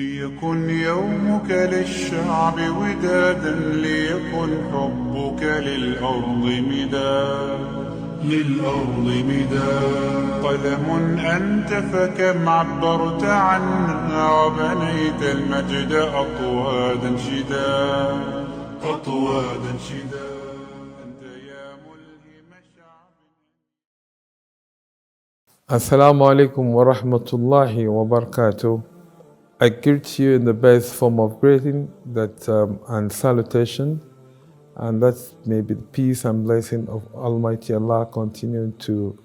ليكن يومك للشعب ودادا ليكن حبك للأرض مداد قلم أنت فكم عبرت عنا وبنيت المجد أطوادا شداد أنت يا ملهم شعب. Assalamu alaikum wa rahmatullahi wa barakatuh. I greet you in the best form of greeting and salutation, and that may be the peace and blessing of Almighty Allah continue to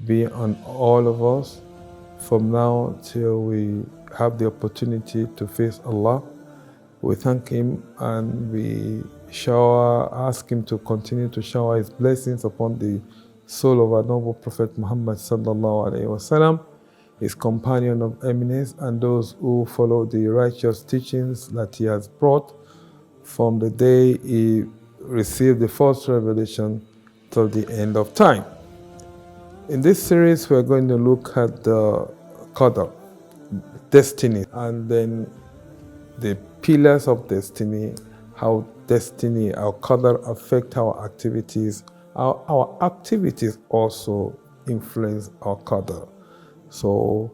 be on all of us from now till we have the opportunity to face Allah. We thank Him and we ask Him to continue to shower His blessings upon the soul of our noble Prophet Muhammad sallallahu alaihi wasallam, his companion of eminence, and those who follow the righteous teachings that he has brought from the day he received the first revelation till the end of time. In this series, we're going to look at the Qadr, destiny, and then the pillars of destiny, how destiny, our Qadr affect our activities, how our activities also influence our Qadr. So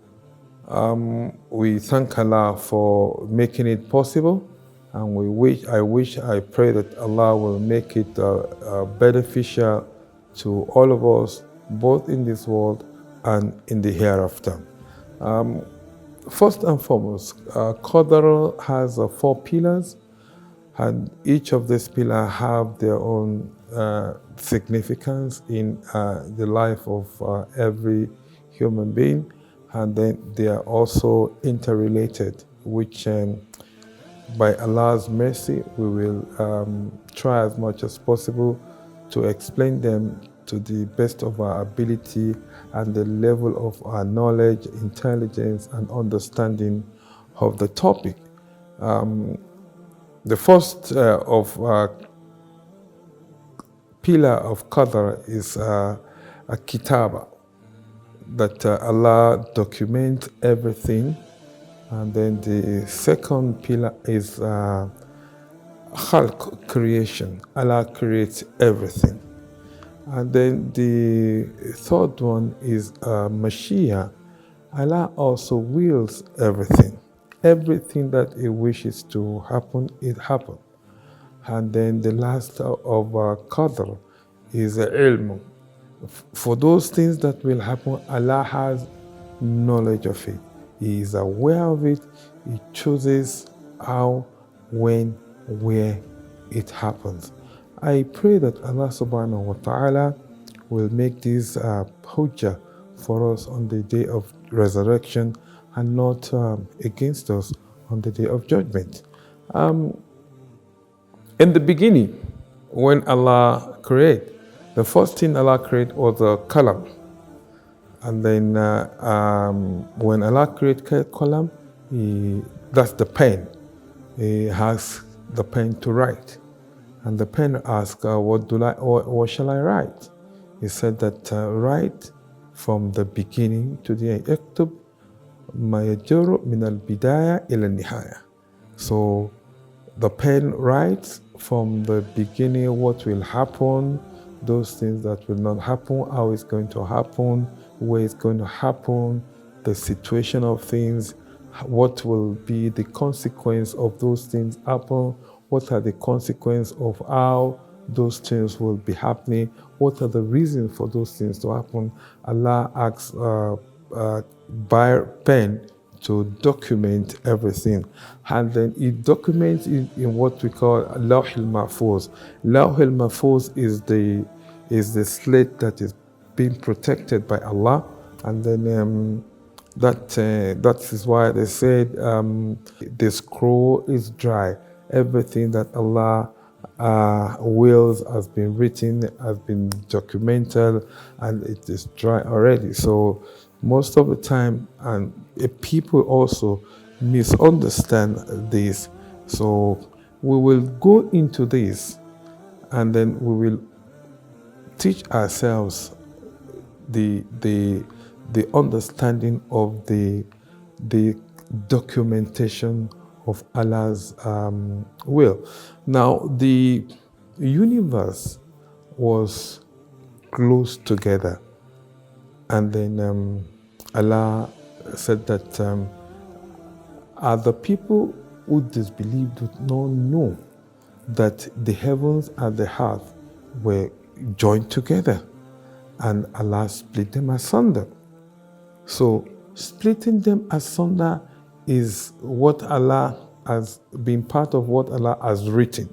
we thank Allah for making it possible, and I pray that Allah will make it beneficial to all of us, both in this world and in the hereafter. First and foremost, Qadr has 4 pillars, and each of these pillars have their own significance in the life of every human being, and then they are also interrelated, which by Allah's mercy we will try as much as possible to explain them to the best of our ability and the level of our knowledge, intelligence, and understanding of the topic. The first pillar of Qadr is a kitaba, that Allah documents everything. And then the second pillar is khalq, creation. Allah creates everything. And then the third one is Mashiach. Allah also wills everything. Everything that He wishes to happen, it happens. And then the last of Qadr is ilm. For those things that will happen, Allah has knowledge of it. He is aware of it. He chooses how, when, where it happens. I pray that Allah subhanahu wa ta'ala will make this hujjah for us on the day of resurrection and not against us on the day of judgment. In the beginning, when Allah created, the first thing Allah created was a qalam. And then when Allah created qalam, that's the pen. He asks the pen to write. And the pen asks, what shall I write? He said that write from the beginning to the end. اكتب ما يجر من البداية إلى النهاية. So the pen writes from the beginning what will happen, those things that will not happen, how it's going to happen, where it's going to happen, the situation of things, what will be the consequence of those things happen, what are the consequences of how those things will be happening, what are the reasons for those things to happen. Allah asks by pen to document everything, and then He documents it in what we call Lawh al-Mahfuz. Lawh al-Mahfuz is the slate that is being protected by Allah, and then that is why they said the scroll is dry. Everything that Allah wills has been written, has been documented, and it is dry already. So most of the time, and people also misunderstand this. So we will go into this, and then we will teach ourselves the understanding of the documentation of Allah's will. Now, the universe was close together, and then Allah said that the people who disbelieved would not know that the heavens and the earth were joined together, and Allah split them asunder. So splitting them asunder is what Allah has been part of what Allah has written.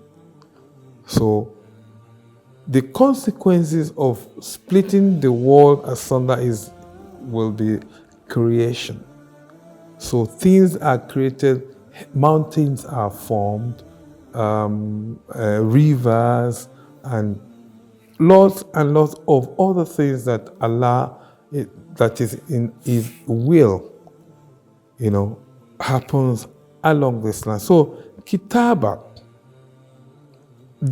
So the consequences of splitting the world asunder will be creation. So things are created, mountains are formed, rivers, and lots of other things that Allah, that is in His will, happens along this line. So kitaba,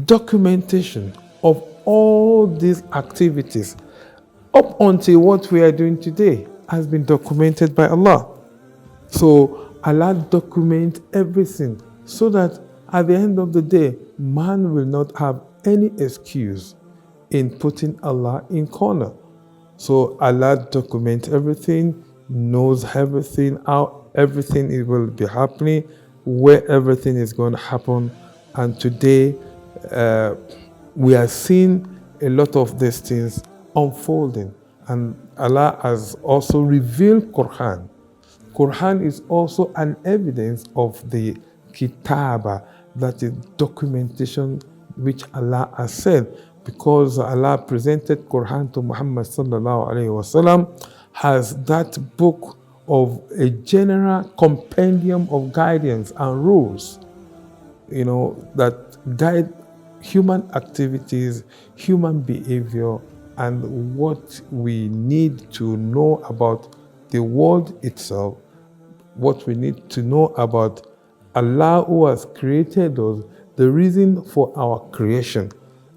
documentation of all these activities up until what we are doing today has been documented by Allah. So Allah documents everything so that at the end of the day, man will not have any excuse in putting Allah in corner. So Allah documents everything, knows everything, how everything will be happening, where everything is going to happen. And today, we are seeing a lot of these things unfolding. And Allah has also revealed Quran. Quran is also an evidence of the kitaba, that is documentation which Allah has said, because Allah presented Quran to Muhammad sallallahu alaihi wasallam as that book of a general compendium of guidance and rules, that guide human activities, human behavior, and what we need to know about the world itself, what we need to know about Allah who has created us, the reason for our creation.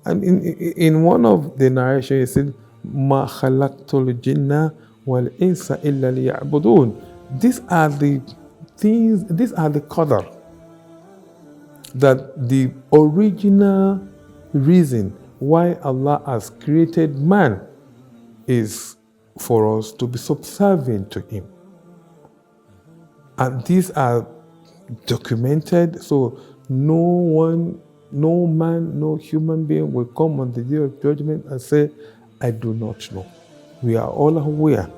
And in one of the narrations, he said, "Ma khalaqtul jinna wal insa illa liya'budun." These are the things, these are the Qadr, that the original reason why Allah has created man is for us to be subservient to Him. And these are documented, so no man, no human being will come on the day of judgment and say, "I do not know." We are all aware,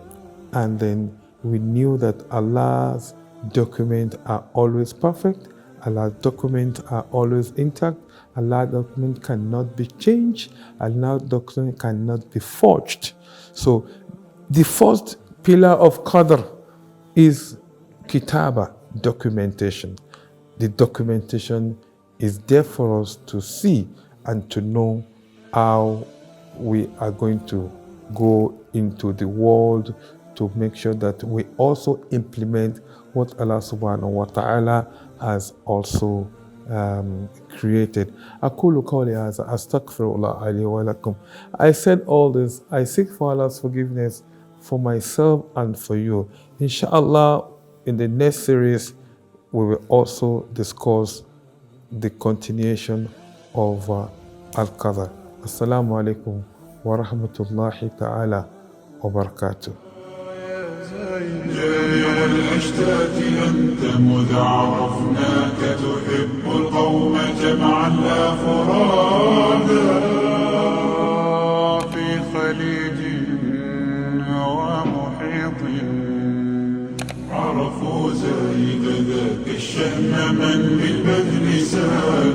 and then we knew that Allah's documents are always perfect, Allah's documents are always intact, Allah's document cannot be changed, Allah's document cannot be forged. So the first pillar of Qadr is kitaba, documentation. The documentation is there for us to see and to know how we are going to go into the world, to make sure that we also implement what Allah subhanahu wa ta'ala has also created. أقول قولي هذا أستغفر الله لي ولكم. I said all this, I seek for Allah's forgiveness for myself and for you. Inshallah, in the next series, we will also discuss the continuation of Al-Qadr. Assalamu alaikum wa rahmatullahi ta'ala wa barakatuh. جامع الأشتات أنت مذ عرفناك تحب القوم جمعا لا فرادا في خليج ومحيط عرفوا زيك ذاك الشهم من بالبذل ساد